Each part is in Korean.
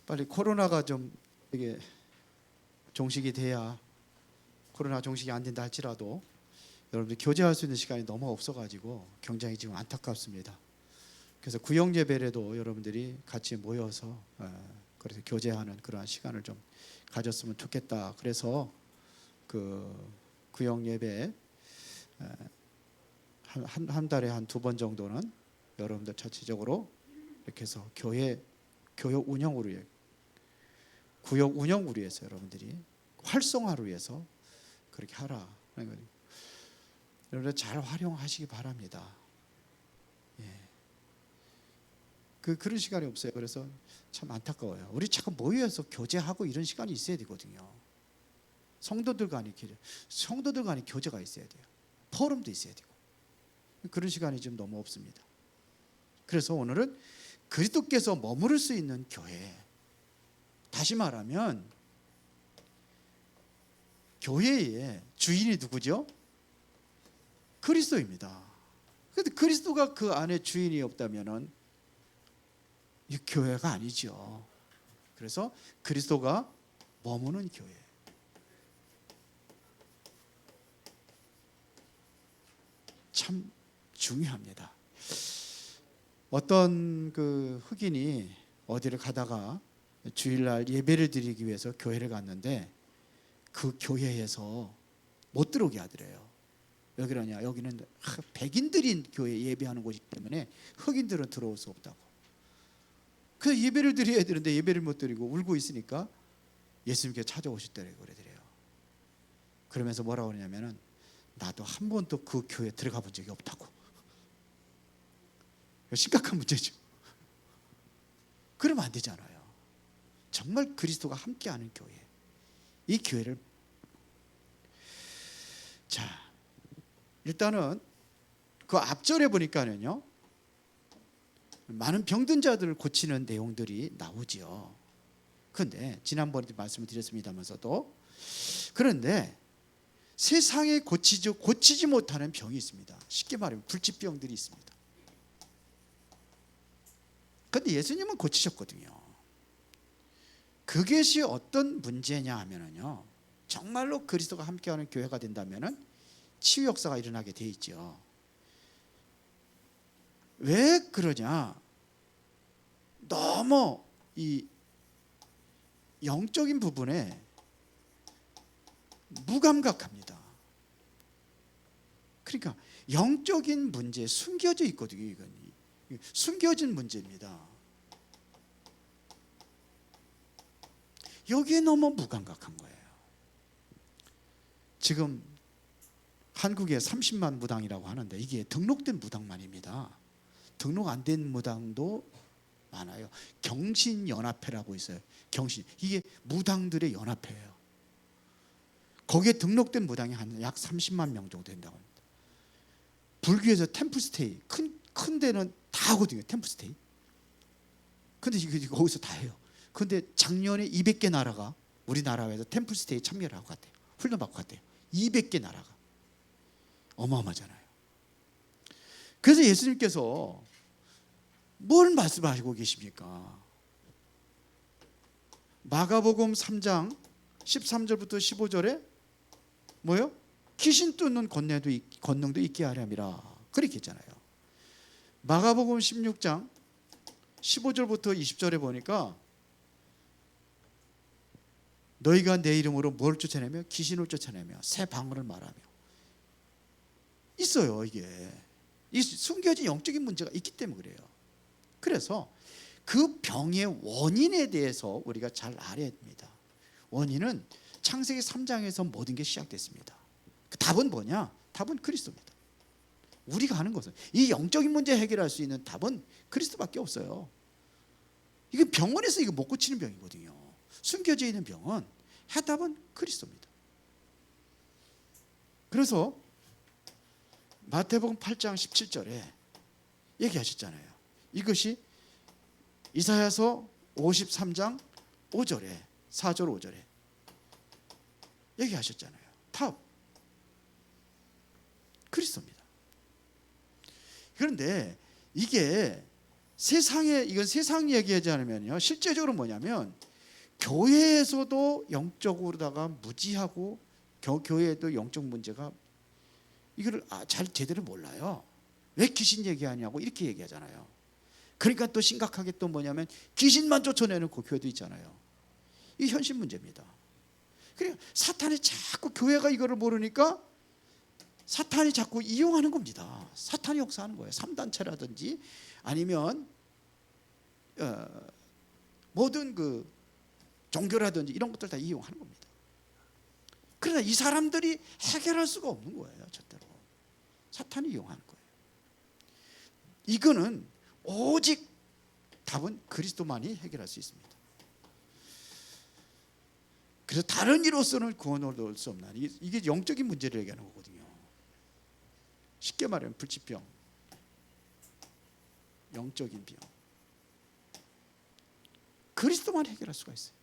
빨리 코로나가 좀 이게 종식이 돼야, 코로나 종식이 안 된다 할지라도 여러분들 교제할 수 있는 시간이 너무 없어가지고 굉장히 지금 안타깝습니다. 그래서 구역 예배라도 여러분들이 같이 모여서 그래서 교제하는 그러한 시간을 좀 가졌으면 좋겠다. 그래서 그 구역 예배 한 달에 한 2번 정도는 여러분들 자체적으로 이렇게 해서 교역 운영으로, 구역 운영을 위해서 여러분들이 활성화를 위해서 그렇게 하라. 여러분들 잘 활용하시기 바랍니다. 그런 시간이 없어요. 그래서 참 안타까워요. 우리 자꾸 모여서 교제하고 이런 시간이 있어야 되거든요. 성도들 간의 교제가 있어야 돼요. 포럼도 있어야 되고. 그런 시간이 좀 너무 없습니다. 그래서 오늘은 그리스도께서 머무를 수 있는 교회, 다시 말하면 교회의 주인이 누구죠? 그리스도입니다. 그런데 그리스도가 그 안에 주인이 없다면은 이 교회가 아니죠. 그래서 그리스도가 머무는 교회. 참 중요합니다. 어떤 그 흑인이 어디를 가다가 주일날 예배를 드리기 위해서 교회를 갔는데 그 교회에서 못 들어오게 하더래요. 왜 그러냐? 여기는 백인들이 교회 예배하는 곳이기 때문에 흑인들은 들어올 수 없다고. 그래서 예배를 드려야 되는데 예배를 못 드리고 울고 있으니까 예수님께 찾아오셨더래요. 그러더래요. 그러면서 뭐라고 그러냐면은 나도 한 번도 그 교회에 들어가 본 적이 없다고. 심각한 문제죠. 그러면 안 되잖아요. 정말 그리스도가 함께하는 교회, 이 교회를, 자, 일단은 그 앞절에 보니까는요, 많은 병든 자들을 고치는 내용들이 나오지요. 그런데 지난번에 말씀을 드렸습니다면서도, 그런데 세상에 고치지 못하는 병이 있습니다. 쉽게 말하면 불치병들이 있습니다. 그런데 예수님은 고치셨거든요. 그것이 어떤 문제냐 하면은요, 정말로 그리스도가 함께하는 교회가 된다면은 치유 역사가 일어나게 돼 있죠. 왜 그러냐? 너무 이 영적인 부분에 무감각합니다. 그러니까 영적인 문제에 숨겨져 있거든요. 이건 숨겨진 문제입니다. 여기에 너무 무감각한 거예요. 지금 한국에 30만 무당이라고 하는데 이게 등록된 무당만입니다. 등록 안 된 무당도 많아요. 경신연합회라고 있어요. 이게 무당들의 연합회예요. 거기에 등록된 무당이 한 약 30만 명 정도 된다고 합니다. 불교에서 템플스테이, 큰 데는 다 하거든요. 템플스테이. 근데 거기서 다 해요. 근데 작년에 200개 나라가 우리나라에서 템플스테이 참여를 하고 갔대요. 훈련받고 갔대요. 200개 나라가. 어마어마하잖아요. 그래서 예수님께서 뭘 말씀하시고 계십니까? 마가복음 3장 13절부터 15절에 뭐요? 귀신 쫓는 권능도 있게 하렴이라 그렇게 했잖아요. 마가복음 16장 15절부터 20절에 보니까 너희가 내 이름으로 뭘 쫓아내며 귀신을 쫓아내며 새 방언을 말하며 있어요. 이게 이 숨겨진 영적인 문제가 있기 때문에 그래요. 그래서 그 병의 원인에 대해서 우리가 잘 알아야 됩니다. 원인은 창세기 3장에서 모든 게 시작됐습니다. 그 답은 뭐냐? 답은 그리스도입니다. 우리가 하는 것은 이 영적인 문제 해결할 수 있는 답은 그리스도밖에 없어요. 이게 병원에서 이거 못 고치는 병이거든요. 숨겨져 있는 병은 해답은 그리스도입니다. 그래서 마태복음 8장 17절에 얘기하셨잖아요. 이것이 이사야서 53장 5절에 4절 5절에 얘기하셨잖아요. 답 그리스도입니다. 그런데 이게 이건 세상 얘기하지 않으면요, 실제적으로 뭐냐면 교회에서도 영적으로다가 무지하고 교회에도 영적 문제가 이거를 잘 제대로 몰라요. 왜 귀신 얘기하냐고 이렇게 얘기하잖아요. 그러니까 또 심각하게 또 뭐냐면 귀신만 쫓아내는 그 교회도 있잖아요. 이 현실 문제입니다. 그러니까 사탄이 자꾸, 교회가 이거를 모르니까 사탄이 자꾸 이용하는 겁니다. 사탄이 역사하는 거예요. 3단체라든지 아니면 모든 그 종교라든지 이런 것들 다 이용하는 겁니다. 그러나 이 사람들이 해결할 수가 없는 거예요. 절대로 사탄이 이용하는 거예요. 이거는 오직 답은 그리스도만이 해결할 수 있습니다. 그래서 다른 이로서는 구원을 얻을 수 없나, 이게 영적인 문제를 얘기하는 거거든요. 쉽게 말하면 불치병, 영적인 병, 그리스도만 해결할 수가 있어요.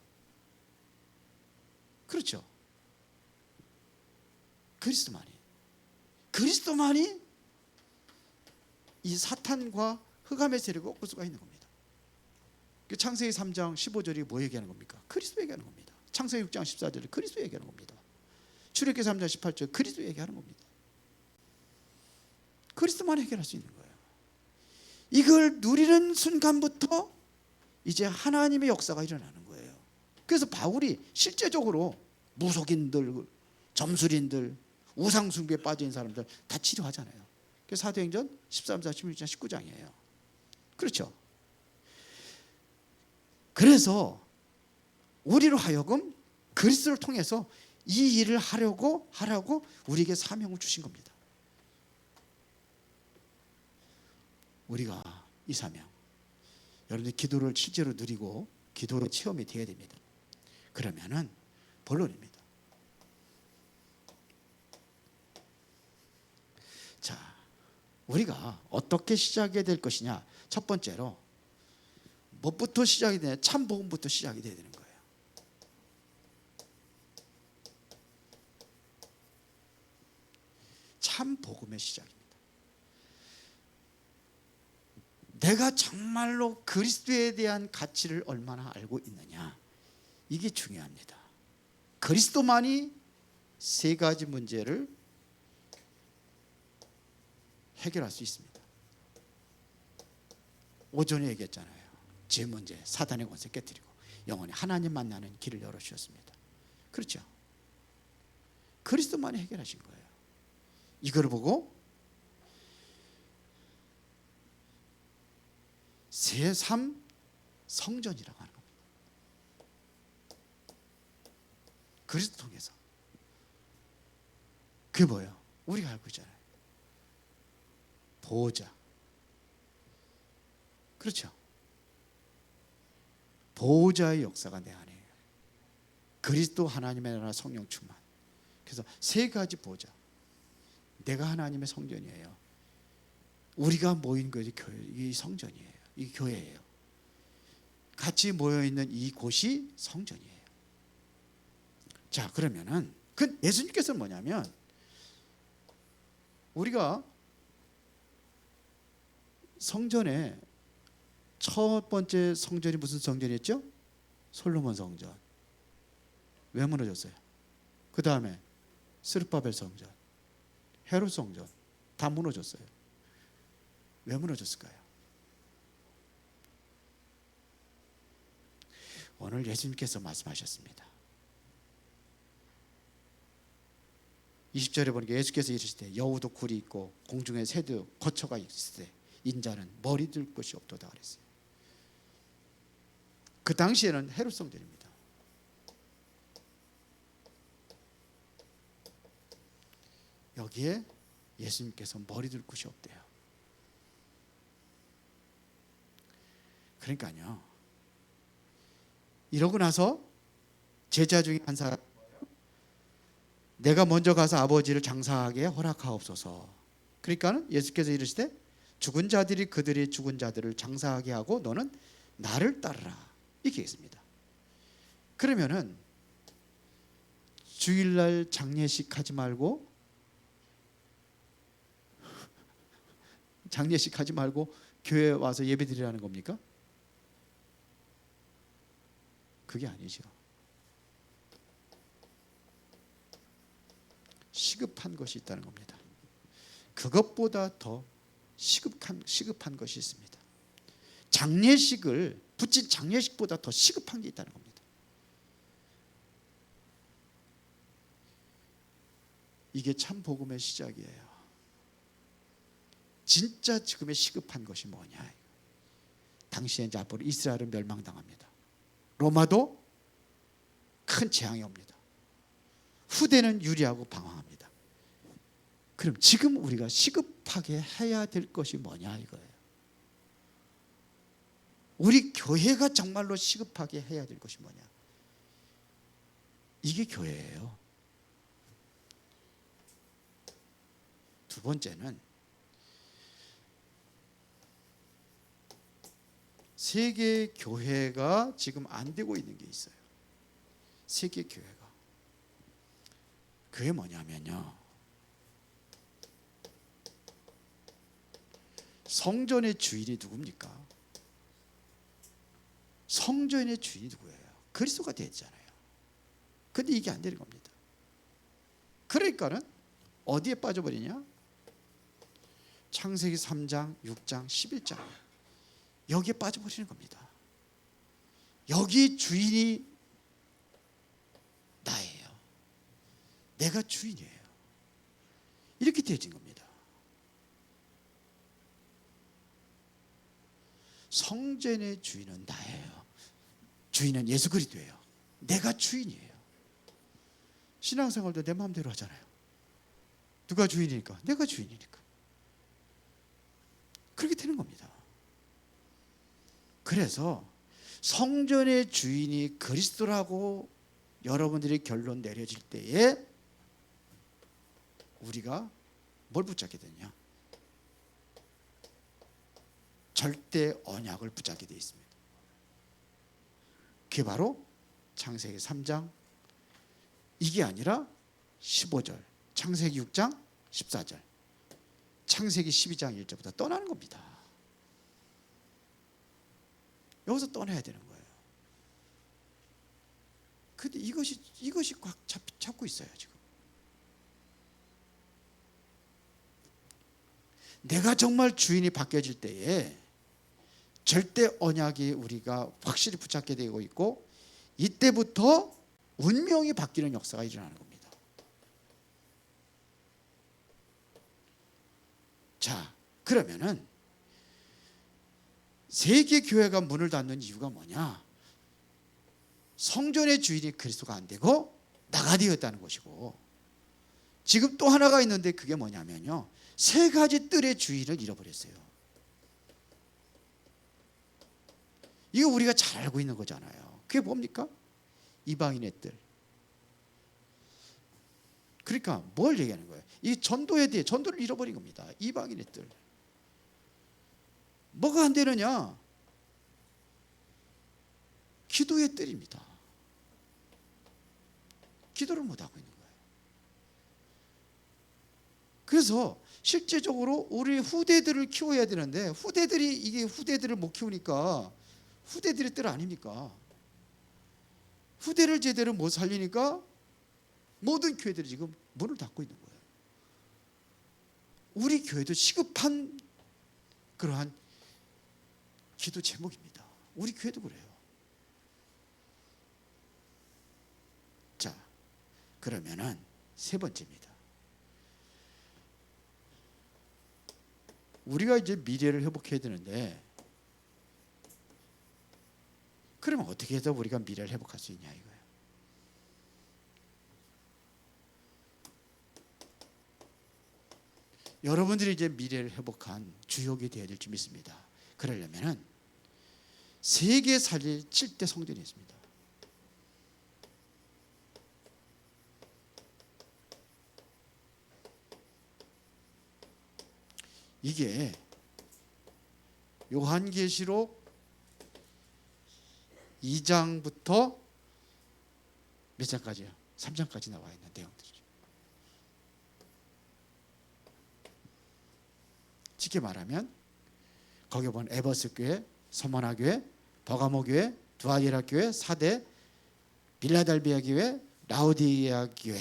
그렇죠? 그리스도만이 이 사탄과 흑암의 세력을 꺾을 수가 있는 겁니다. 창세기 3장 15절이 뭐 얘기하는 겁니까? 그리스도 얘기하는 겁니다. 창세기 6장 14절이 그리스도 얘기하는 겁니다. 출애굽기 3장 18절 그리스도 얘기하는 겁니다. 그리스도만 해결할 수 있는 거예요. 이걸 누리는 순간부터 이제 하나님의 역사가 일어나는 거예요. 그래서 바울이 실제적으로 무속인들, 점술인들, 우상숭배에 빠진 사람들 다 치료하잖아요. 그래서 사도행전 13장, 16장, 19장이에요. 그렇죠? 그래서 우리로 하여금 그리스도를 통해서 이 일을 하라고 우리에게 사명을 주신 겁니다. 우리가 이 사명, 여러분들 기도를 실제로 누리고 기도의 체험이 되어야 됩니다. 그러면은 본론입니다. 자, 우리가 어떻게 시작해야 될 것이냐. 첫 번째로 무엇부터 시작이 되냐? 참 복음부터 시작이 돼야 되는 거예요. 참 복음의 시작입니다. 내가 정말로 그리스도에 대한 가치를 얼마나 알고 있느냐, 이게 중요합니다. 그리스도만이 세 가지 문제를 해결할 수 있습니다. 오전에 얘기했잖아요. 죄 문제, 사단의 권세 깨뜨리고 영원히 하나님 만나는 길을 열어주셨습니다. 그렇죠? 그리스도만이 해결하신 거예요. 이걸 보고 제3 성전이라고 하는 겁니다. 그리스도 통해서. 그게 뭐예요? 우리가 알고 있잖아요. 보호자. 그렇죠? 보호자의 역사가 내 안에 있어요. 그리스도, 하나님의 나라, 성령 충만. 그래서 세 가지 보호자. 내가 하나님의 성전이에요. 우리가 모인 것이 이 성전이에요. 이 교회예요. 같이 모여있는 이곳이 성전이에요. 자, 그러면은 그 예수님께서는 뭐냐면, 우리가 성전에 첫 번째 성전이 무슨 성전이었죠? 솔로몬 성전. 왜 무너졌어요? 그 다음에 스룹바벨 성전, 헤롯 성전 다 무너졌어요. 왜 무너졌을까요? 오늘 예수님께서 말씀하셨습니다. 20절에 보니까 예수께서 이르시되 여우도 굴이 있고 공중에 새도 거처가 있으되 인자는 머리 들 곳이 없도다 그랬어요. 그 당시에는 헤롯 성전입니다. 여기에 예수님께서 머리 둘 곳이 없대요. 그러니까요, 이러고 나서 제자 중에 한 사람, 내가 먼저 가서 아버지를 장사하게 허락하옵소서. 그러니까 예수께서 이르시되 죽은 자들이 그들의 죽은 자들을 장사하게 하고 너는 나를 따르라, 이렇게 했습니다. 그러면은 주일날 장례식 하지 말고 교회 와서 예배드리라는 겁니까? 그게 아니죠. 시급한 것이 있다는 겁니다. 그것보다 더 시급한 것이 있습니다. 장례식을 붙인 장례식보다 더 시급한 게 있다는 겁니다. 이게 참 복음의 시작이에요. 진짜 지금의 시급한 것이 뭐냐? 당시에 이제 앞으로 이스라엘은 멸망당합니다. 로마도 큰 재앙이 옵니다. 후대는 유리하고 방황합니다. 그럼 지금 우리가 시급하게 해야 될 것이 뭐냐 이거예요. 우리 교회가 정말로 시급하게 해야 될 것이 뭐냐? 이게 교회예요. 두 번째는 세계 교회가 지금 안 되고 있는 게 있어요. 세계 교회가. 그게 뭐냐면요. 성전의 주인이 누굽니까? 성전의 주인이 누구예요? 그리스도가 되었잖아요. 근데 이게 안 되는 겁니다. 그러니까는 어디에 빠져버리냐? 창세기 3장, 6장, 11장 여기에 빠져버리는 겁니다. 여기 주인이 나예요. 내가 주인이에요. 이렇게 되어진 겁니다. 성전의 주인은 나예요. 주인은 예수 그리스도예요. 내가 주인이에요. 신앙생활도 내 마음대로 하잖아요. 누가 주인이니까? 내가 주인이니까. 그렇게 되는 겁니다. 그래서 성전의 주인이 그리스도라고 여러분들이 결론 내려질 때에 우리가 뭘 붙잡게 되냐? 절대 언약을 붙잡게 되어 있습니다. 그게 바로 창세기 3장 이게 아니라 15절, 창세기 6장 14절, 창세기 12장 1절부터 떠나는 겁니다. 여기서 떠나야 되는 거예요. 근데 이것이 꽉 잡고 있어요 지금. 내가 정말 주인이 바뀌어질 때에 절대 언약이 우리가 확실히 붙잡게 되고 있고 이때부터 운명이 바뀌는 역사가 일어나는 겁니다. 자, 그러면은 세계 교회가 문을 닫는 이유가 뭐냐? 성전의 주인이 그리스도가 안 되고 나가 되었다는 것이고 지금 또 하나가 있는데 그게 뭐냐면요. 세 가지 뜰의 주인을 잃어버렸어요. 이거 우리가 잘 알고 있는 거잖아요. 그게 뭡니까? 이방인의 뜰. 그러니까 뭘 얘기하는 거예요? 이 전도에 대해 전도를 잃어버린 겁니다. 이방인의 뜰. 뭐가 안 되느냐? 기도의 뜰입니다. 기도를 못하고 있는 거예요. 그래서 실제적으로 우리 후대들을 키워야 되는데 후대들을 못 키우니까 후대들의 뜰 아닙니까? 후대를 제대로 못 살리니까 모든 교회들이 지금 문을 닫고 있는 거예요. 우리 교회도 시급한 그러한 기도 제목입니다. 우리 교회도 그래요. 자, 그러면은 세 번째입니다. 우리가 이제 미래를 회복해야 되는데 그러면 어떻게 해서 우리가 미래를 회복할 수 있냐 이거예요. 여러분들이 이제 미래를 회복한 주역이 되어야 될지 믿습니다. 그러려면은 세계 살릴 7대 성전이 있습니다. 이게 요한계시록 2장부터 몇 장까지요? 3장까지 나와 있는 내용들이죠. 쉽게 말하면 거기 보면 에베소 교회, 서머나 교회, 버가모 교회, 두아디라 교회, 사대, 빌라델비아 교회, 라오디게아 교회,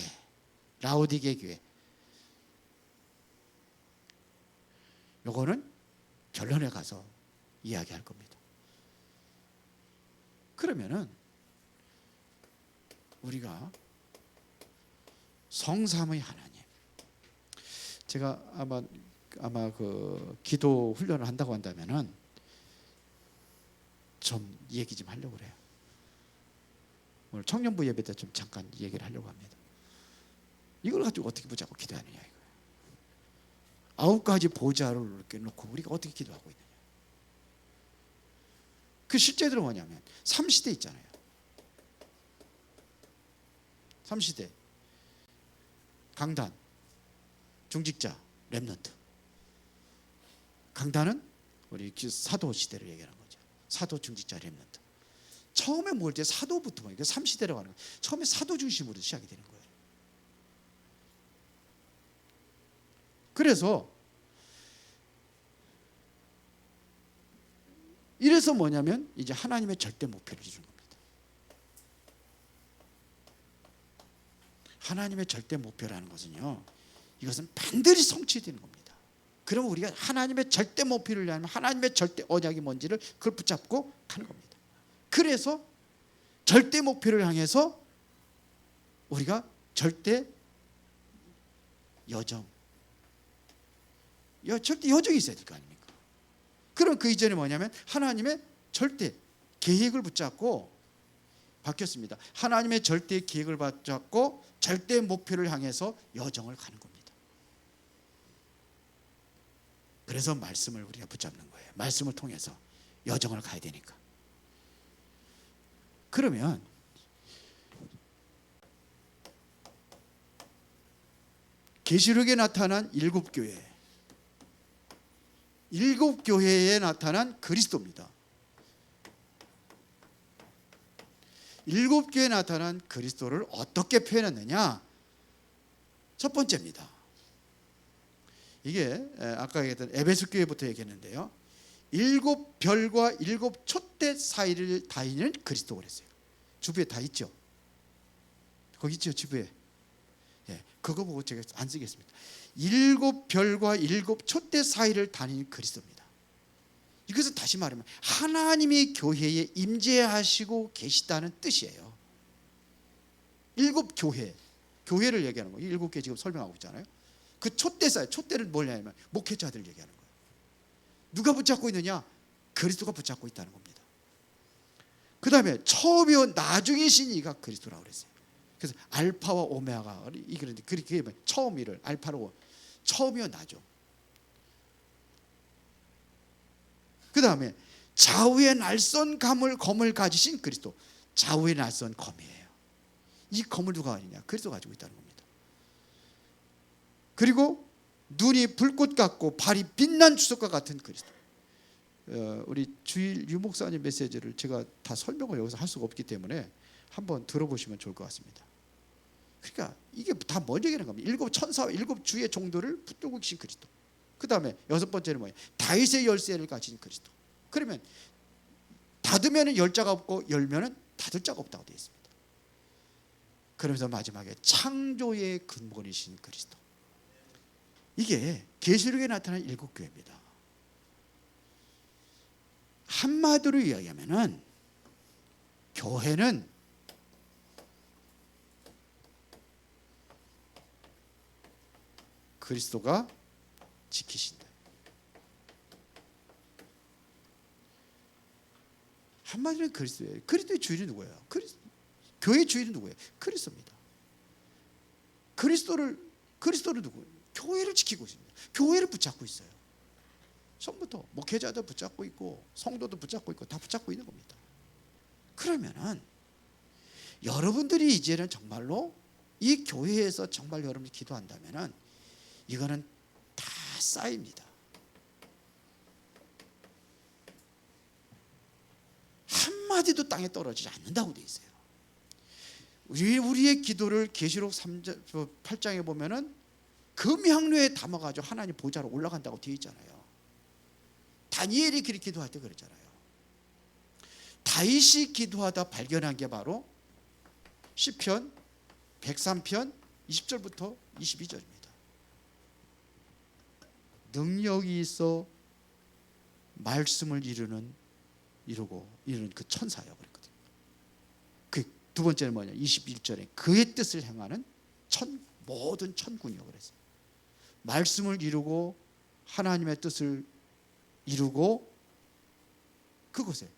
라오디게 교회. 요거는 결론에 가서 이야기할 겁니다. 그러면은 우리가 성삼의 하나님, 제가 아마 그 기도 훈련을 한다고 한다면은 좀 얘기 좀 하려고 그래요. 오늘 청년부 예배 때 좀 잠깐 얘기를 하려고 합니다. 이걸 가지고 어떻게 붙잡고 기도하느냐 이거예요. 9가지 보좌를 이렇게 놓고 우리가 어떻게 기도하고 있느냐. 그 실제로 뭐냐면 3시대 있잖아요. 3시대 강단, 중직자, 렘넌트. 강단은 우리 사도 시대를 얘기하는 거죠. 사도, 중직자, 렘넌트. 처음에 모을 때 사도부터 보니까 3시대라고 하는 거예요. 처음에 사도 중심으로 시작이 되는 거예요. 그래서 이래서 뭐냐면 이제 하나님의 절대 목표를 이루는 겁니다. 하나님의 절대 목표라는 것은요, 이것은 반드시 성취되는 겁니다. 그러면 우리가 하나님의 절대 목표를 위하면 하나님의 절대 언약이 뭔지를 그걸 붙잡고 가는 겁니다. 그래서 절대 목표를 향해서 우리가 절대 여정, 절대 여정이 있어야 될 거 아닙니까? 그럼 그 이전에 뭐냐면 하나님의 절대 계획을 붙잡고 바뀌었습니다. 하나님의 절대 계획을 붙잡고 절대 목표를 향해서 여정을 가는 겁니다. 그래서 말씀을 우리가 붙잡는 거예요. 말씀을 통해서 여정을 가야 되니까. 그러면 계시록에 나타난 7교회, 7교회에 나타난 그리스도입니다. 7교회에 나타난 그리스도를 어떻게 표현했느냐? 첫 번째입니다. 이게 아까 얘기했던 에베소 교회부터 얘기했는데요. 7별과 7촛대 사이를 다니는 그리스도 그랬어요. 주부에 다 있죠. 거기 있죠, 주부에. 예, 그거 보고 제가 안 쓰겠습니다. 7별과 7촛대 사이를 다니는 그리스도입니다. 이것은 다시 말하면 하나님이 교회에 임재하시고 계시다는 뜻이에요. 7교회, 교회를 얘기하는 거예요. 7개 지금 설명하고 있잖아요. 그 촛대 사이, 촛대를 뭐냐면 목회자들 얘기하는 거예요. 누가 붙잡고 있느냐? 그리스도가 붙잡고 있다는 겁니다. 그 다음에 처음이요 나중이신 이가 그리스도라고 그랬어요. 그래서 알파와 오메가가 그런데 그게 처음이를 알파로 처음이요 나죠. 그 다음에 좌우의 날선 검을 가지신 그리스도. 좌우의 날선 검이에요. 이 검을 누가 가지냐? 그리스도 가지고 있다는 겁니다. 그리고 눈이 불꽃 같고 발이 빛난 주석과 같은 그리스도. 우리 주일 유목사님 메시지를 제가 다 설명을 여기서 할 수가 없기 때문에 한번 들어보시면 좋을 것 같습니다. 그러니까 이게 다 뭔 얘기하는 겁니까? 7 천사와 7 주의 종도를 붙들고 계신 그리스도. 그 다음에 6번째는 뭐예요? 다윗의 열쇠를 가진 그리스도. 그러면 닫으면 열 자가 없고 열면 닫을 자가 없다고 되어 있습니다. 그러면서 마지막에 창조의 근본이신 그리스도. 이게 계시록에 나타난 7교회입니다. 한마디로 이야기하면은 교회는 그리스도가 지키신다. 한마디로 그리스도예요. 그리스도의 주인은 누구예요? 교회의 주인은 누구예요? 그리스도입니다. 그리스도를 누구예요? 교회를 지키고 있습니다. 교회를 붙잡고 있어요. 처음부터 목회자도 붙잡고 있고 성도도 붙잡고 있고 다 붙잡고 있는 겁니다. 그러면은 여러분들이 이제는 정말로 이 교회에서 정말 여러분이 기도한다면은 이거는 다 쌓입니다. 한마디도 땅에 떨어지지 않는다고 되어 있어요. 우리의 기도를 계시록 8장에 보면은 금향로에 담아가지고 하나님 보좌로 올라간다고 되어 있잖아요. 다니엘이 그렇게 기도할 때 그랬잖아요. 다윗이 기도하다 발견한 게 바로 시편 103편 20절부터 22절입니다. 능력이 있어 말씀을 이루는 그 천사요 그랬거든요. 그 두 번째는 뭐냐? 21절에 그의 뜻을 행하는 모든 천군이요 그랬어요. 말씀을 이루고 하나님의 뜻을 이루고 그곳에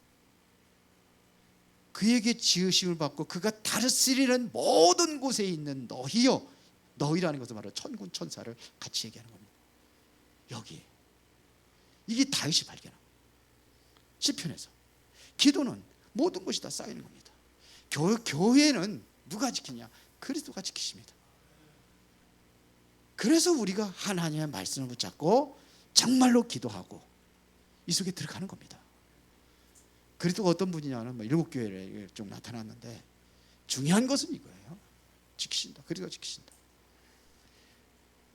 그에게 지으심을 받고 그가 다스리는 모든 곳에 있는 너희여, 너희라는 것은 바로 천군 천사를 같이 얘기하는 겁니다. 여기 이게 다윗이 발견한 시편에서. 기도는 모든 것이 다 쌓이는 겁니다. 교회는 누가 지키냐? 그리스도가 지키십니다. 그래서 우리가 하나님의 말씀을 붙잡고 정말로 기도하고 이 속에 들어가는 겁니다. 그리스도가 어떤 분이냐는 7교회에 좀 나타났는데 중요한 것은 이거예요. 지키신다. 그리스도가 지키신다.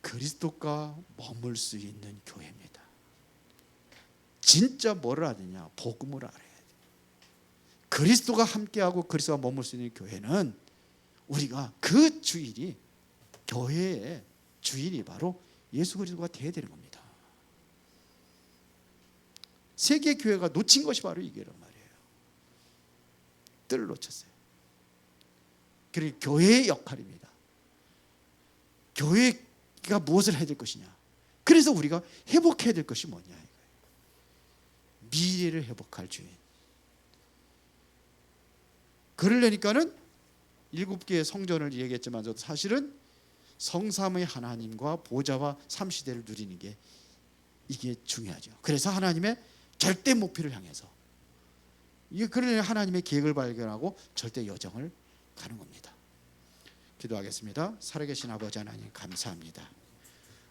그리스도가 머물 수 있는 교회입니다. 진짜 뭐를 하느냐? 복음을 알아야 돼요. 그리스도가 함께하고 그리스도가 머물 수 있는 교회는 우리가 그 주인이, 교회의 주인이 바로 예수 그리스도가 되어야 되는 겁니다. 세계 교회가 놓친 것이 바로 이게란 말이에요. 뜰을 놓쳤어요. 그리고 교회의 역할입니다. 교회가 무엇을 해야 될 것이냐? 그래서 우리가 회복해야 될 것이 뭐냐 이거예요. 미래를 회복할 주인. 그러려니까는 7개의 성전을 얘기했지만 사실은 성삼의 하나님과 보좌와 삼시대를 누리는 게 이게 중요하죠. 그래서 하나님의 절대 목표를 향해서 그러니 하나님의 계획을 발견하고 절대 여정을 가는 겁니다. 기도하겠습니다. 살아계신 아버지 하나님 감사합니다.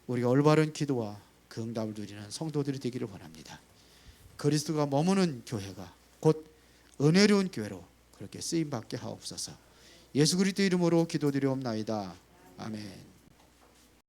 우리가 올바른 기도와 그 응답을 누리는 성도들이 되기를 원합니다. 그리스도가 머무는 교회가 곧 은혜로운 교회로 그렇게 쓰임받게 하옵소서. 예수 그리스도 이름으로 기도드리옵나이다. 아멘.